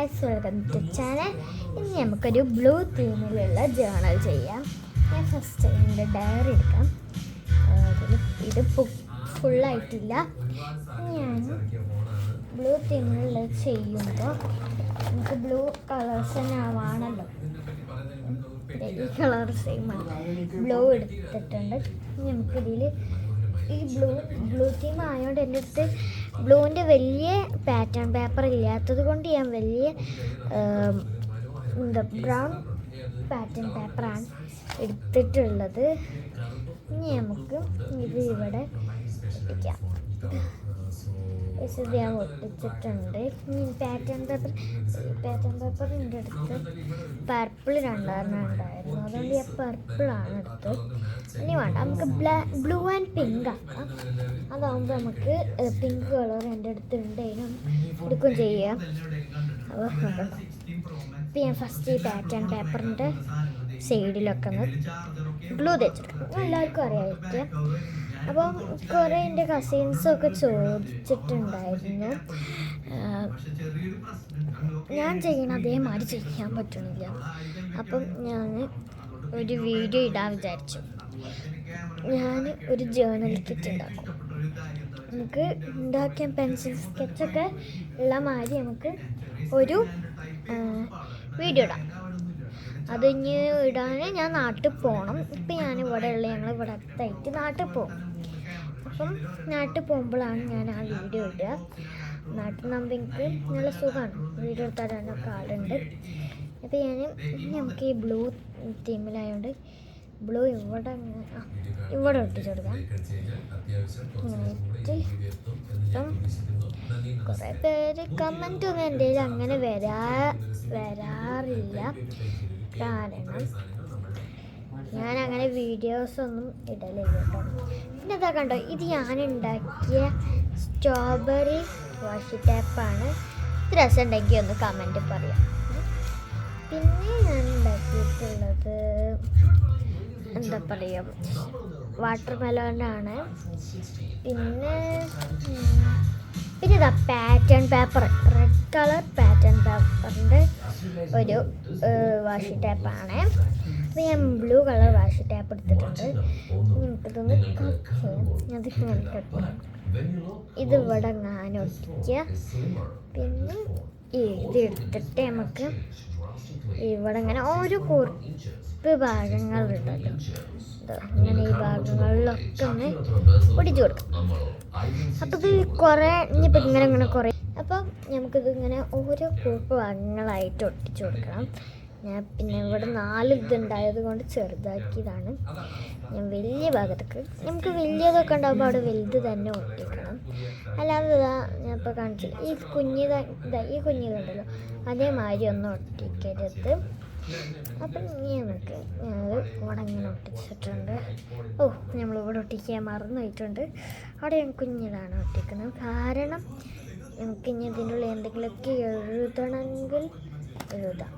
Guys, welcome to channel. ഇനി നമുക്കൊരു blue തീമിലുള്ള journal ചെയ്യാം. ഞാൻ ഫസ്റ്റ് എൻ്റെ ഡയറി എടുക്കാം. ഇത് ഫുള്ളായിട്ടില്ല. ഞാൻ ബ്ലൂ തീമിലുള്ള ചെയ്യുമ്പോൾ നമുക്ക് ബ്ലൂ കളേഴ്സ് തന്നെ ആവാണല്ലോ. ഈ കളർ സെയിമാണ്. ബ്ലൂ എടുത്തിട്ടുണ്ട്. നമുക്കിതിൽ ഈ ബ്ലൂ തീം ആയതുകൊണ്ട് എൻ്റെ അടുത്ത് ബ്ലൂവിൻ്റെ വലിയ പാറ്റേൺ പേപ്പർ ഇല്ലാത്തത് കൊണ്ട് ഞാൻ വലിയ ബ്രൗൺ പാറ്റേൺ പേപ്പറാണ് എടുത്തിട്ടുള്ളത്. ഇനി നമുക്ക് ഇത് ഇവിടെ ഒട്ടിക്കാം. ഇത് ഞാൻ ഒട്ടിച്ചിട്ടുണ്ട്. പാറ്റേൺ പേപ്പറിൻ്റെ അടുത്ത് പർപ്പിൾ രണ്ടെണ്ണം ഉണ്ടായിരുന്നു, അതുകൊണ്ട് ഞാൻ പർപ്പിളാണ് എടുത്തത്. ഇനി വേണ്ട, നമുക്ക് ബ്ലൂ ആൻഡ് പിങ്ക് ആക്കാം. അതാകുമ്പോൾ നമുക്ക് പിങ്ക് കളർ എൻ്റെ അടുത്തുണ്ട്, അതിനും എടുക്കുകയും ചെയ്യാം. അപ്പോൾ ഇപ്പം ഞാൻ ഫസ്റ്റ് ഈ പാറ്റേൺ പേപ്പറിൻ്റെ സൈഡിലൊക്കെ ഒന്ന് ഗ്ലൂ തേച്ചെടുക്കും. എല്ലാവർക്കും അറിയാമായിരിക്കും. അപ്പം കുറേ എൻ്റെ കസിൻസൊക്കെ ചോദിച്ചിട്ടുണ്ടായിരുന്നു, ഞാൻ ചെയ്യണ അതേമാതിരി ചെയ്യാൻ പറ്റണില്ല. അപ്പം ഞാൻ ഒരു വീഡിയോ ഇടാൻ വിചാരിച്ചു. ഞാൻ ഒരു ജേർണൽ കിറ്റ് ഉണ്ടാക്കും. നമുക്ക് ഉണ്ടാക്കിയ പെൻസിൽ സ്കെച്ചൊക്കെ ഉള്ള മാതിരി നമുക്ക് ഒരു വീഡിയോ ഇടാം. അത് ഇനി ഇടാൻ ഞാൻ നാട്ടിൽ പോകണം. ഇപ്പം ഞങ്ങളിവിടെ അടുത്തായിട്ട് നാട്ടിൽ പോകും. അപ്പം നാട്ടിൽ പോകുമ്പോഴാണ് ഞാൻ ആ വീഡിയോ ഇടുക. നാട്ടിൽ നിന്നാകുമ്പോൾ എനിക്ക് നല്ല സുഖമാണ്, വീഡിയോ എടുത്താൽ തരാനൊക്കെ ആളുണ്ട്. അപ്പോൾ നമുക്ക് ഈ ബ്ലൂ തീമിലായതുകൊണ്ട് ബ്ലൂ ഇവിടെ ഒട്ടിച്ചു കൊടുക്കാം. ഇപ്പം കുറേ പേര് കമൻറ്റൊന്നും എൻ്റെ കയ്യിൽ അങ്ങനെ വരാറില്ല. കാരണം ഞാൻ അങ്ങനെ വീഡിയോസൊന്നും ഇടലില്ല കേട്ടോ. പിന്നെ ഇതാ കണ്ടോ, ഇത് ഞാൻ ഉണ്ടാക്കിയ സ്ട്രോബെറി വാഷി ടേപ്പാണ്. ഇത് രസമുണ്ടെങ്കിൽ ഒന്ന് കമൻറ്റ് പറയാം. പിന്നെ ഞാൻ ഉണ്ടാക്കിയിട്ടുള്ളത് എന്താ പറയുക, വാട്ടർ മെലോനാണ്. പിന്നെ ഇതാ pattern paper, red colour pattern പേപ്പറിൻ്റെ ഒരു വാഷി ടേപ്പാണ്. അപ്പോൾ ഞാൻ ബ്ലൂ കളർ വാഷി ടേപ്പ് എടുത്തിട്ടുണ്ട്. നമുക്കിതൊന്ന് കട്ട് ചെയ്യാം. അതിങ്ങനെ കട്ട് ചെയ്യാം. ഇതിവിടെ ഞാൻ ഒട്ടിക്കുക. പിന്നെ ഇത് എടുത്തിട്ട് നമുക്ക് ഇവിടെ ഇങ്ങനെ ഓരോ കുറിപ്പ് ഭാഗങ്ങളുണ്ടല്ലോ, ഇങ്ങനെ ഈ ഭാഗങ്ങളിലൊക്കെ ഒന്ന് ഒടിച്ചു കൊടുക്കാം. അപ്പോൾ ഇത് കുറേ ഇനിയിപ്പോൾ ഇങ്ങനെ കുറേ, അപ്പം നമുക്കിത് ഇങ്ങനെ ഓരോ കുറിപ്പ് ഭാഗങ്ങളായിട്ട് ഒട്ടിച്ചു കൊടുക്കണം. ഞാൻ പിന്നെ ഇവിടെ 4 ഇതുണ്ടായത് കൊണ്ട് ചെറുതാക്കിയതാണ്. ഞാൻ വലിയ ഭാഗത്തേക്ക്, നമുക്ക് വലിയതൊക്കെ ഉണ്ടാകുമ്പോൾ അവിടെ വലുത് തന്നെ ഒട്ടിക്കണം. അല്ലാതെ ഞാൻ ഇപ്പോൾ കാണിച്ചു ഈ കുഞ്ഞിതുണ്ടല്ലോ അതേമാതിരി ഒന്നും ഒട്ടിക്കരുത്. അപ്പം നമുക്ക് ഇവിടെ ഇങ്ങനെ ഒട്ടിച്ചിട്ടുണ്ട്. നമ്മളിവിടെ ഒട്ടിക്കാൻ മറന്നു പോയിട്ടുണ്ട്. അവിടെ ഞാൻ കുഞ്ഞിതാണ് ഒട്ടിക്കുന്നത്. കാരണം നമുക്ക് ഇനി ഇതിൻ്റെ ഉള്ളിൽ എന്തെങ്കിലുമൊക്കെ എഴുതണമെങ്കിൽ എഴുതാം.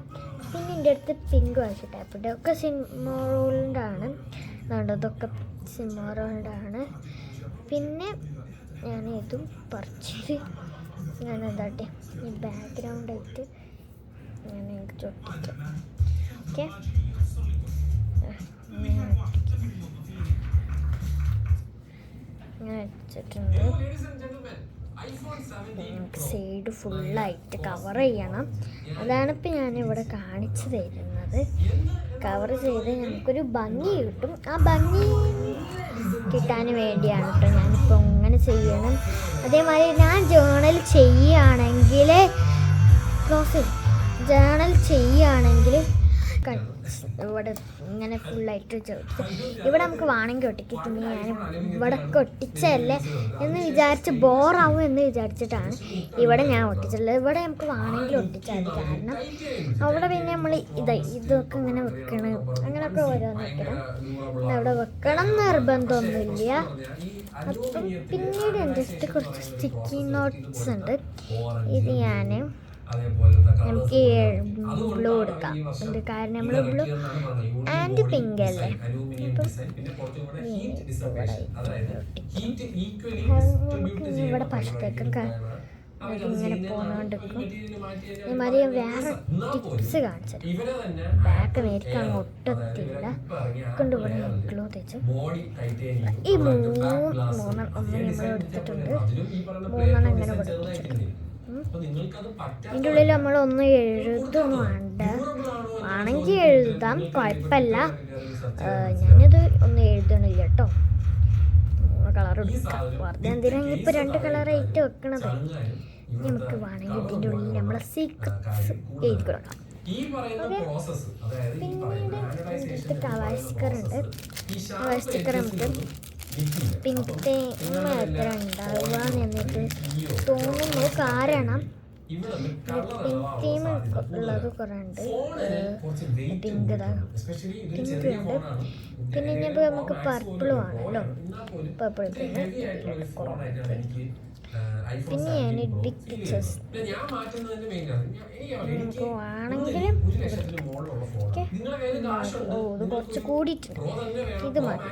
പിന്നെ എൻ്റെ അടുത്ത് പിങ്ക് വാഷി ടേപ്പ് ഉണ്ട്. ഒക്കെ സിമോറോളിൻ്റെ ആണ്. ഇതൊക്കെ സിമോറോളിൻ്റെ ആണ്. പിന്നെ ഞാൻ ഇതും പറിച്ച് ഞാൻ എന്താട്ടെ ഈ ബാക്ക്ഗ്രൗണ്ടായിട്ട് ഞാൻ എനിക്ക് ചൊട്ടിക്കാം. ഓക്കെ, ഇങ്ങനെ വെച്ചിട്ടുണ്ട്. നമുക്ക് സൈഡ് ഫുള്ളായിട്ട് കവർ ചെയ്യണം. അതാണ് ഇപ്പം ഞാനിവിടെ കാണിച്ചു തരുന്നത്. കവർ ചെയ്ത് നമുക്കൊരു ഭംഗി കിട്ടും. ആ ഭംഗി കിട്ടാൻ വേണ്ടിയാണ് കേട്ടോ ഞാനിപ്പോൾ ഇങ്ങനെ ചെയ്യണം. അതേമാതിരി ഞാൻ ജേണൽ ചെയ്യുകയാണെങ്കിൽ ഇവിടെ ഇങ്ങനെ ഫുള്ളായിട്ട് ചോദിച്ചു ഇവിടെ നമുക്ക് വേണമെങ്കിൽ ഒട്ടിക്കും. ഞാൻ ഇവിടെ ഒട്ടിച്ചല്ലേ എന്ന് വിചാരിച്ച് ബോറാവും എന്ന് വിചാരിച്ചിട്ടാണ് ഇവിടെ ഞാൻ ഒട്ടിച്ചുള്ളത്. ഇവിടെ നമുക്ക് വേണമെങ്കിൽ ഒട്ടിച്ചാൽ മതി. കാരണം അവിടെ പിന്നെ നമ്മൾ ഇതൊക്കെ ഇങ്ങനെ വെക്കണം, അങ്ങനെയൊക്കെ ഓരോന്ന് വെക്കണം. അവിടെ വെക്കണം നിർബന്ധമൊന്നുമില്ല. അപ്പം പിന്നീട് എൻ്റെ അടുത്ത് കുറച്ച് സ്റ്റിക്കി നോട്ട്സ് ഉണ്ട്. ഇത് ഞാൻ നമുക്ക് ബ്ലൂ എടുക്കാം. കാരണം നമ്മൾ ബ്ലൂ ആൻഡ് പിങ്ക് അല്ലേ. അപ്പം ഇവിടെ പശത്തേക്കും ഇങ്ങനെ പോകുന്നോണ്ടിരിക്കും. ഇമാതിരി വേറെ ടിപ്സ് കാണിച്ചത് ബാക്ക് നേരിട്ട് അങ്ങ് ഒട്ടത്തില്ല കൊണ്ടുപോയി ഗ്ലൂ തേച്ച് ഈ മൂന്നെണ്ണം നമ്മൾ എടുത്തിട്ടുണ്ട്. മൂന്നെണ്ണം ഇങ്ങനെ പഠിപ്പിച്ചെടുക്കും. ഇതിൻ്റെ ഉള്ളിൽ നമ്മളൊന്നും എഴുതൊന്നും വേണ്ട, ആണെങ്കിൽ എഴുതാം, കുഴപ്പമില്ല. ഞാനിത് ഒന്നും എഴുതണില്ല കേട്ടോ. കളർ എടുക്കാം, വെറുതെ എന്തിനാ ഇപ്പോൾ 2 കളറായിട്ട് വെക്കണത്. നമുക്ക് വേണമെങ്കിൽ ഇതിൻ്റെ ഉള്ളിൽ നമ്മളെ സീക്രട്സ് എഴുതി കൊടുക്കാം. പിന്നീട് കവായ് സ്റ്റിക്കർ ഉണ്ട്. കവായ് സ്റ്റിക്കർ നമുക്ക് പിങ്ക് തേങ്ങ എത്ര ഉണ്ടാവുക എന്നിട്ട് തോന്നുന്നു. കാരണം പിങ്ക് തീം ഉള്ളത് കുറേ ഉണ്ട്. പിങ്ക് ഉണ്ട്. പിന്നെ ഇനിയിപ്പോൾ നമുക്ക് പർപ്പിൾ വേണമല്ലോ. പർപ്പിൾ പിന്നെ പിന്നെ ഞാൻ ബിഗ് പിക്ചേഴ്സ് നമുക്ക് വേണമെങ്കിലും ഓ ഇത് കുറച്ച് കൂടിയിട്ടുണ്ട്, ഇത് മതി.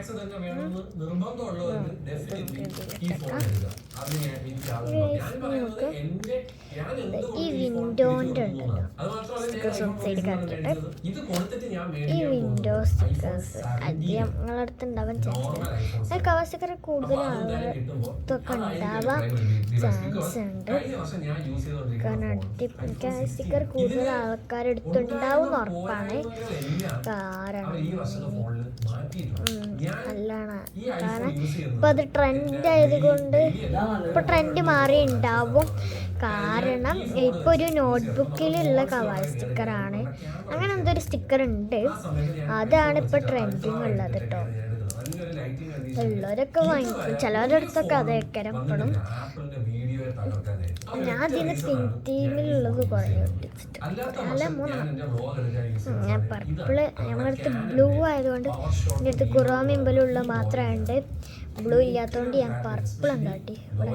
നമുക്ക് ഈ വിൻഡോൻ്റെ ഉണ്ടല്ലോ സ്റ്റിക്കേഴ്സ് ഒന്ന് സൈഡ് കാണിക്കട്ടെ. ഈ വിൻഡോ സ്റ്റിക്കേഴ്സ് അധികം നിങ്ങളടുത്ത് ഉണ്ടാവാൻ ചാൻസ്, കവർ സ്റ്റിക്കർ കൂടുതൽ ആളുകൾക്കൊക്കെ ഉണ്ടാവാൻ ചാൻസ് ഉണ്ട്. കാരണം സ്റ്റിക്കർ കൂടുതൽ ആൾക്കാരെടുത്തുണ്ടാവും ഉറപ്പാണ്. കാരണം നല്ലതാണ്. കാരണം ഇപ്പം അത് ട്രെൻഡ് ആയതുകൊണ്ട് ഇപ്പോൾ ട്രെൻഡ് മാറി ഉണ്ടാവും. കാരണം ഇപ്പോൾ ഒരു നോട്ട്ബുക്കിലുള്ള കവായ് സ്റ്റിക്കറാണ്, അങ്ങനെ എന്തൊരു സ്റ്റിക്കർ ഉണ്ട്, അതാണ് ഇപ്പോൾ ട്രെൻഡിങ് ഉള്ളത് കേട്ടോ. ഉള്ളവരൊക്കെ വാങ്ങിക്കും, ചിലവരുടെ അടുത്തൊക്കെ അതൊക്കെ എപ്പോഴും. ഞാൻ അതിന് പിങ്ക് തീമിലുള്ളത് കുറേ ഒട്ടിച്ചിട്ട് അല്ല 3 ഞാൻ പർപ്പിള് നമ്മുടെ അടുത്ത് ബ്ലൂ ആയതുകൊണ്ട് എൻ്റെ അടുത്ത് കുറോമിമ്പലുള്ള മാത്രമുണ്ട്. ബ്ലൂ ഇല്ലാത്തതുകൊണ്ട് ഞാൻ പർപ്പിൾ ഉണ്ടാട്ടി. ഇവിടെ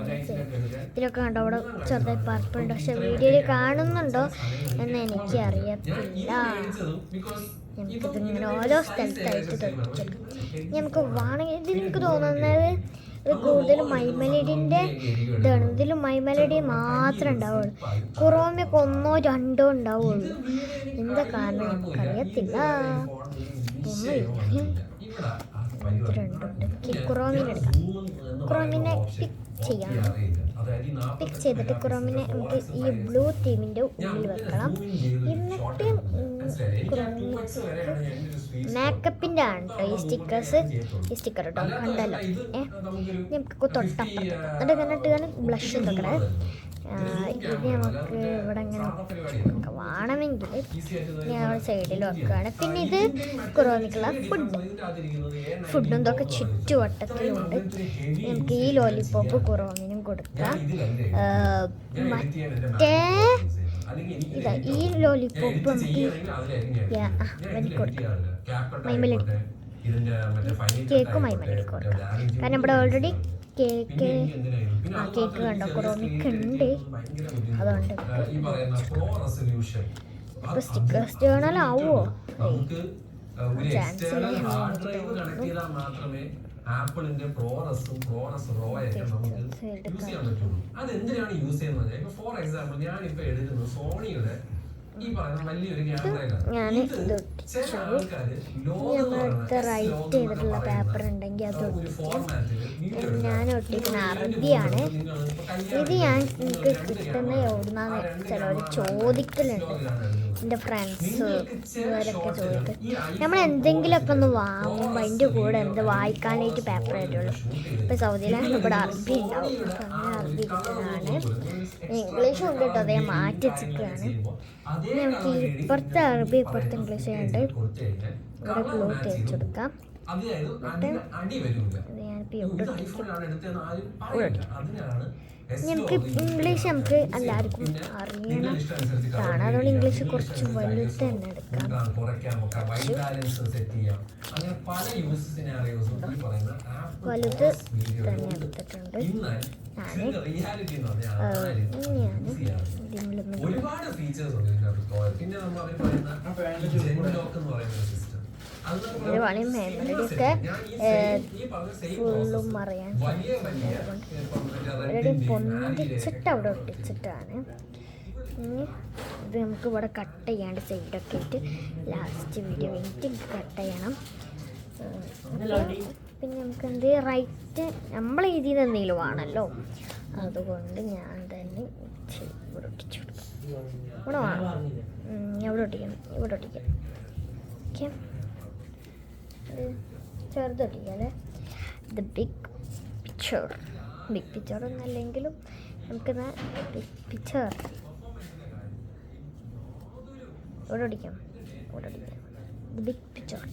ഇതിലൊക്കെ കണ്ടോ, അവിടെ ചെറുതായി പർപ്പിൾ ഉണ്ട്, പക്ഷെ വീഡിയോയിൽ കാണുന്നുണ്ടോ എന്ന് എനിക്ക് അറിയത്തില്ല. നമുക്കിതിങ്ങനെ ഓരോ സ്ഥലത്തായിട്ട് തൊട്ടിച്ചെടുക്കും. നമുക്ക് വേണമെങ്കിൽ ഇതിൽ എനിക്ക് തോന്നുന്നത് ഇത് കൂടുതലും മൈമെലഡിൻ്റെ ഇതാണ്. ഇതിൽ മൈമെലഡി മാത്രമേ ഉണ്ടാവുള്ളൂ, കുറോമയൊക്കെ 1 2 ഉണ്ടാവുള്ളൂ. എന്താ കാരണം നമുക്കറിയത്തില്ല. കുറോമിനെ എടുക്കാം. കുറോമിനെ പിക്ക് ചെയ്യാം. പിക്ക് ചെയ്തിട്ട് കുറോമിനെ നമുക്ക് ഈ ബ്ലൂ തീമിൻ്റെ ഉള്ളിൽ വെക്കണം. എന്നിട്ട് മേക്കപ്പിൻ്റെ ആണ് കേട്ടോ ഈ സ്റ്റിക്കേഴ്സ്. ഈ സ്റ്റിക്കർ കേട്ടോ കണ്ടല്ലോ. നമുക്ക് തൊട്ടപ്പുറത്ത് എന്നിട്ട് കണ്ടിട്ട് ബ്ലഷ് തൊക്കണേ. ഇത് നമുക്ക് ഇവിടെ ഇങ്ങനെ വേണമെങ്കിൽ ഞാൻ സൈഡിൽ വെക്കുകയാണ്. പിന്നെ ഇത് കുറോമിക്കുള്ള ഫുഡും ഇതൊക്കെ ചുറ്റുവട്ടത്തിലുണ്ട്. നമുക്ക് ഈ ലോലിപോപ്പ് കുറോമിനും കൊടുക്കാം. മറ്റേ ഇതാ ഈ ലോലിപോപ്പ് നമുക്ക് കൊടുക്കാം. മൈമലടി കേക്ക് മൈമലടി കൊടുക്കാം. കാരണം ഇവിടെ ഓൾറെഡി കേക്ക് കണ്ടോ കുറോമിക്ക് ഉണ്ട്, അതുകൊണ്ട് ഇപ്പൊ സ്റ്റിക്കേഴ്സ് ജേണൽ ആവുമോ ചാൻസ് ഇല്ല. ആപ്പിളിന്റെ പ്രോറസും പ്രോറസ് റോയൊക്കെ നമുക്ക് യൂസ് ചെയ്യാൻ പറ്റുള്ളൂ. അതെന്തിനാണ് യൂസ് ചെയ്യുന്നത്? ഇപ്പൊ ഫോർ എക്സാമ്പിൾ ഞാനിപ്പോ എടുക്കുന്നത് സോണിയുടെ ഈ പറയുന്ന വലിയൊരു ക്യാമറയിലാണ്. റൈറ്റ് ചെയ്തിട്ടുള്ള പേപ്പർ ഉണ്ടെങ്കിൽ അത് ഞാൻ ഒട്ടിക്കുന്ന അറബിയാണ്. ഇത് ഞാൻ എനിക്ക് കിട്ടുന്ന എവിടുന്നാന്ന് ചിലവർ ചോദിക്കലുണ്ട്, എൻ്റെ ഫ്രണ്ട്സ് ഇവരൊക്കെ ചോദിക്കും. നമ്മൾ എന്തെങ്കിലുമൊക്കെ ഒന്ന് വാങ്ങുമ്പോൾ അതിൻ്റെ കൂടെ എന്ത് വായിക്കാനായിട്ട് പേപ്പർ ആയിട്ടുള്ളൂ. ഇപ്പോൾ സൗദിയിലാണ്, ഇവിടെ അറബി ഉണ്ടാവും. അപ്പം അങ്ങനെ അറബി കിട്ടുന്നതാണ്. ഇംഗ്ലീഷും ഉണ്ട് കേട്ടോ, അതേ മാറ്റി വെച്ചിട്ടാണ്. നമുക്ക് ഇപ്പുറത്തെ അറബി ഇപ്പുറത്തെ ഇംഗ്ലീഷ് ഉണ്ട്. ഇവിടെ ഗ്ലൂ തേച്ചെടുക്കാം. ഞങ്ങൾക്ക് ഇംഗ്ലീഷ് നമുക്ക് എല്ലാവർക്കും അറിയണം, അതുകൊണ്ട് ഇംഗ്ലീഷ് കുറച്ച് വലുത് തന്നെ എടുക്കാം. വലുത് തന്നെ എടുത്തിട്ടുണ്ട് ഒരു പണി മെമ്മറിയൊക്കെ ഫുള്ളും അറിയാൻ ഓൾറെഡി പൊന്തിച്ചിട്ട് അവിടെ ഒട്ടിച്ചിട്ടാണ്. ഇനി ഇത് നമുക്ക് ഇവിടെ കട്ട് ചെയ്യാണ്ട് സൈഡൊക്കെ ആയിട്ട് ലാസ്റ്റ് വീഡിയോ കഴിഞ്ഞിട്ട് കട്ട് ചെയ്യണം. പിന്നെ നമുക്ക് എന്ത് റൈറ്റ് നമ്മൾ എഴുതിയത് എന്തെങ്കിലും ആണല്ലോ, അതുകൊണ്ട് ഞാൻ തന്നെ ഇവിടെ ഒട്ടിച്ചു കൊടുക്കാം. ഇവിടെ വേണം, ഇവിടെ ഒട്ടിക്കണം, ഇവിടെ ഒട്ടിക്കാം. ഓക്കെ, ചെറുതൊട്ടിക്കാം അല്ലേ. The big picture, big picture ഒന്നല്ലെങ്കിലും നമുക്ക് ബിഗ് പിക്ചർ ഇവിടെ ഒട്ടിക്കാം, ഇവിടെ ഒട്ടിക്കാം. ദ ബിഗ് പിക്ചർ,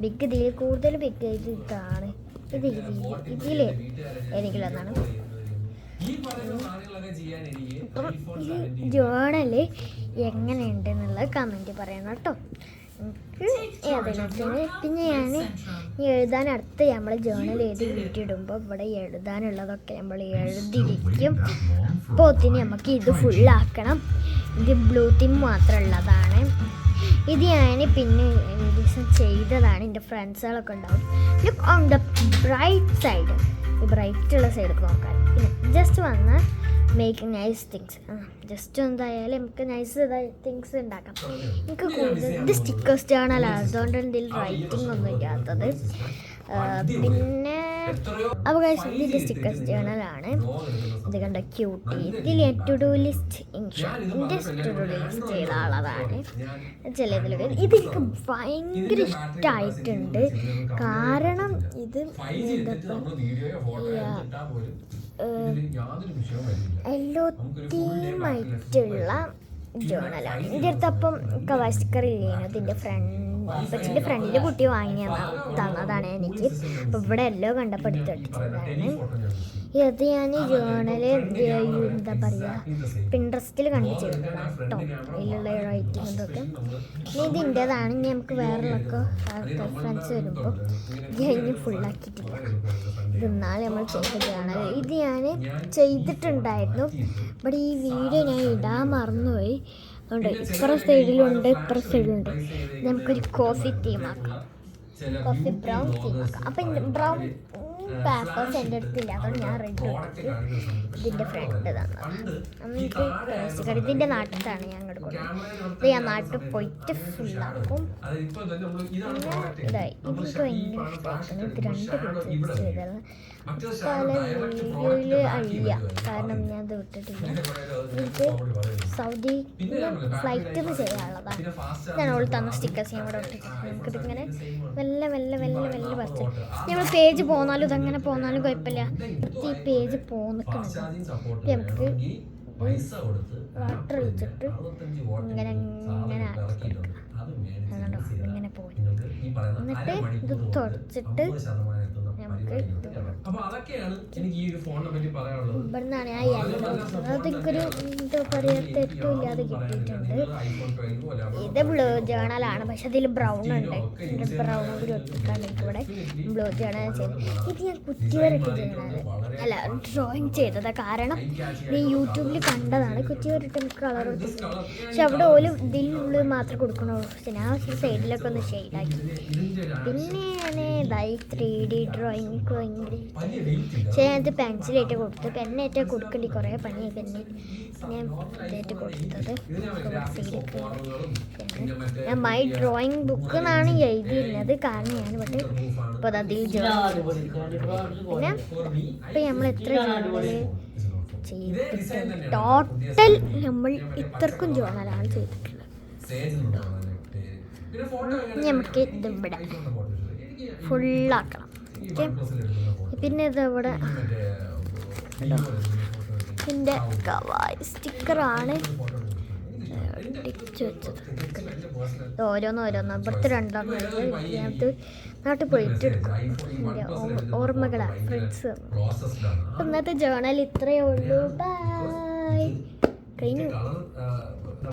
ബിഗ് ഇതിൽ കൂടുതൽ ബിഗ് ഇത് ഇതാണ്, ഇത് ഇതിൽ ഏതെങ്കിലും ഒന്നാണ്. അപ്പം ഈ ജേണല് എങ്ങനെയുണ്ട് എന്നുള്ളത് കമൻറ്റ് പറയണം കേട്ടോ. എനിക്ക് ഏതെങ്കിലും പിന്നെ ഞാൻ എഴുതാൻ അടുത്ത് നമ്മൾ ജേണൽ എഴുതി വീട്ടിടുമ്പോൾ ഇവിടെ എഴുതാനുള്ളതൊക്കെ നമ്മൾ എഴുതിയിരിക്കും. അപ്പോൾ ഒത്തിരി നമുക്ക് ഇത് ഫുള്ളാക്കണം. ഇത് ബ്ലൂ തീം മാത്രമുള്ളതാണ്. ഇത് ഞാൻ പിന്നെ ദിവസം ചെയ്തതാണ്. എൻ്റെ ഫ്രണ്ട്സുകളൊക്കെ ഉണ്ടാവും. Look on the bright side, ഈ ബ്രൈറ്റുള്ള സൈഡ് നോക്കാൻ. പിന്നെ ജസ്റ്റ് വന്ന് മേക്ക് നൈസ് തിങ്സ്, ജസ്റ്റ് എന്തായാലും നമുക്ക് നൈസ് തിങ്സ് ഉണ്ടാക്കാം. എനിക്ക് കൂടുതൽ ഇത് സ്റ്റിക്കേഴ്സ് ജേണലാണ്, അതുകൊണ്ട് ഇതിൽ റൈറ്റിംഗ് ഒന്നും ഇല്ലാത്തത്. പിന്നെ അപ്പോൾ ഇതിൻ്റെ സ്റ്റിക്കേഴ്സ് ജേണലാണ്. ഇത് കണ്ട ക്യൂട്ടി. ഇതിൽ ടു ഡു ലിസ്റ്റ് എൻ്റെ ടു ഡു ലിസ്റ്റ് ചെയ്ത ആളതാണ്. ചിലതിലൊക്കെ ഇതെനിക്ക് ഭയങ്കര ഇഷ്ടമായിട്ടുണ്ട്. കാരണം ഇത് എല്ലോ തീമായിട്ടുള്ള ജേണലാണ്. എൻ്റെ അടുത്ത് അപ്പം കവാസ്റ്റിക്കർ ഇല്ലേനു, അതിൻ്റെ അപ്പച്ചിൻ്റെ ഫ്രണ്ടിൻ്റെ കുട്ടി വാങ്ങി തന്നതാണ് എനിക്ക്. അപ്പോൾ ഇവിടെ എല്ലാം കണ്ടപ്പോൾ എടുത്തിട്ടതാണ്. ഇത് ഞാൻ ജേണല് എന്താ പറയുക പിൻട്രസ്റ്റിൽ കണ്ടു ചെയ്തതാണ് കേട്ടോ, അതിലുള്ള റൈറ്റിംഗ് ഇതൊക്കെ. ഇനി ഇതിൻ്റെതാണ്. ഇനി നമുക്ക് വേറെയൊക്കെ ആൾക്കാർ ഫ്രണ്ട്സ് വരുമ്പോൾ ഇത് കഴിഞ്ഞ് ഫുള്ളാക്കിയിട്ടില്ല. ഇത് നാളെ നമ്മൾ ചെയ്ത ജേണൽ ഇത് ഞാൻ ചെയ്തിട്ടുണ്ടായിരുന്നു. ബട്ട് ഈ വീഡിയോ ഞാൻ ഇടാൻ മറന്നുപോയി. അതുകൊണ്ട് ഇപ്പുറ സൈഡിലുണ്ട്, ഇപ്പുറ സൈഡിലുണ്ട്. നമുക്കൊരു കോഫി തീമാക്കാം, കോഫി ബ്രൗൺ തീമാക്കാം. അപ്പം ബ്രൗൺ പേപ്പേഴ്സ് എൻ്റെ അടുത്തില്ല, അതുകൊണ്ട് ഞാൻ റെഡ് എടുത്തിട്ട് ഇതിൻ്റെ ഫ്രണ്ട് തന്നത്. നമുക്ക് ഇതിൻ്റെ നാട്ടിലാണ് ഞാൻ അങ്ങോട്ട് കൊടുക്കുന്നത്. ഇത് ഞാൻ നാട്ടിൽ പോയിട്ട് ഫുള്ളാക്കും. പിന്നെ ഇതായി ഇതെനിക്ക് ഭയങ്കര ഇഷ്ടമായിരുന്നു. ഇത് 2 പേജ് ചെയ്തത് പല വീഡിയോയിൽ അഴിയാം, കാരണം ഞാൻ ഇത് വിട്ടിട്ടില്ല. ഇത് സൗദി ഫ്ലൈറ്റിൽ ചെയ്യാനുള്ളതാണ്. ഇതാണ് അവൾ തന്ന സ്റ്റിക്കേഴ്സ് ഞാൻ ഇവിടെ ഇട്ടിട്ടുണ്ട്. നമുക്കിതിങ്ങനെ മെല്ലെ മെല്ലെ മെല്ലെ മെല്ലെ പറിച്ചു നമ്മൾ പേജ് പോന്നാലും ഇതങ്ങനെ പോന്നാലും കുഴപ്പമില്ല. ഈ പേജ് പോന്നിക്കുന്നുണ്ട്. നമുക്ക് വാട്ടർ ഒഴിച്ചിട്ട് ഇങ്ങനെ ഇങ്ങനെ അതുകൊണ്ടോ ഇങ്ങനെ പോയി. എന്നിട്ട് ഇത് തുടച്ചിട്ട് നമുക്ക് ഇവിടുന്നാണ് ആ യെല്ലോ അതൊരു എന്താ പറയുക തെറ്റില്ലാതെ കിട്ടിയിട്ടുണ്ട്. ഇത് ബ്ലൂ ജേണലാണ്, പക്ഷെ അതിൽ ബ്രൗൺ ഉണ്ട്. ബ്രൗൺ കൂടി ഒട്ടിക്കാണ്ട് ഇവിടെ ബ്ലൂ ജേണൽ ചെയ്ത് ഇത് ഞാൻ കുറ്റിവരട്ട് ജേണൽ അല്ല ഡ്രോയിങ് ചെയ്തത്. കാരണം ഞാൻ യൂട്യൂബിൽ കണ്ടതാണ് കുറ്റിവരട്ട് എനിക്ക് കളർ ഒട്ടിച്ചത്. പക്ഷെ അവിടെ ഓല് ഇതിനുള്ളിൽ മാത്രമേ കൊടുക്കണുള്ളൂ. പക്ഷെ ഞാൻ സൈഡിലൊക്കെ ഒന്ന് ഷെയ്ഡാക്കി. പിന്നെ ഞാൻ ഇതായി 3D ഡ്രോയിങ് ഭയങ്കര പക്ഷേ ഞാനത് പെൻസിലായിട്ട് കൊടുത്തു. പെന്നായിട്ട് കൊടുക്കേണ്ടി കുറേ പണിയായി. പെന്ന് ഞാൻ ഇതായിട്ട് കൊടുത്തത് ഞാൻ മൈ ഡ്രോയിങ് ബുക്ക് എന്നാണ് എഴുതിയിരുന്നത്. കാരണം ഞാൻ ഇവിടെ ഇപ്പോൾ അതിൽ പിന്നെ ഇപ്പം നമ്മൾ എത്ര ജേണല് ചെയ്തിട്ടുണ്ട് ടോട്ടൽ നമ്മൾ ഇത്രക്കും ജേണലാണ് ചെയ്തിട്ടുള്ളത്. നമുക്ക് ഇത് ഇവിടെ ഫുള്ളാക്കണം. ഓക്കെ, പിന്നെ ഇതവിടെ ഇതിൻ്റെ സ്റ്റിക്കറാണ് ഒട്ടിച്ച് വെച്ചത്. ഇത് ഓരോന്നോരോന്നോ ഇവിടുത്തെ 2 ഞാനത് നാട്ടിൽ പോയിട്ട് എടുക്കും. എൻ്റെ ഓർമ്മകളാണ് ഫ്രണ്ട്സ്. അപ്പം ഇന്നത്തെ ജേണൽ ഇത്രയേ ഉള്ളൂ. ബൈ. കഴിഞ്ഞു.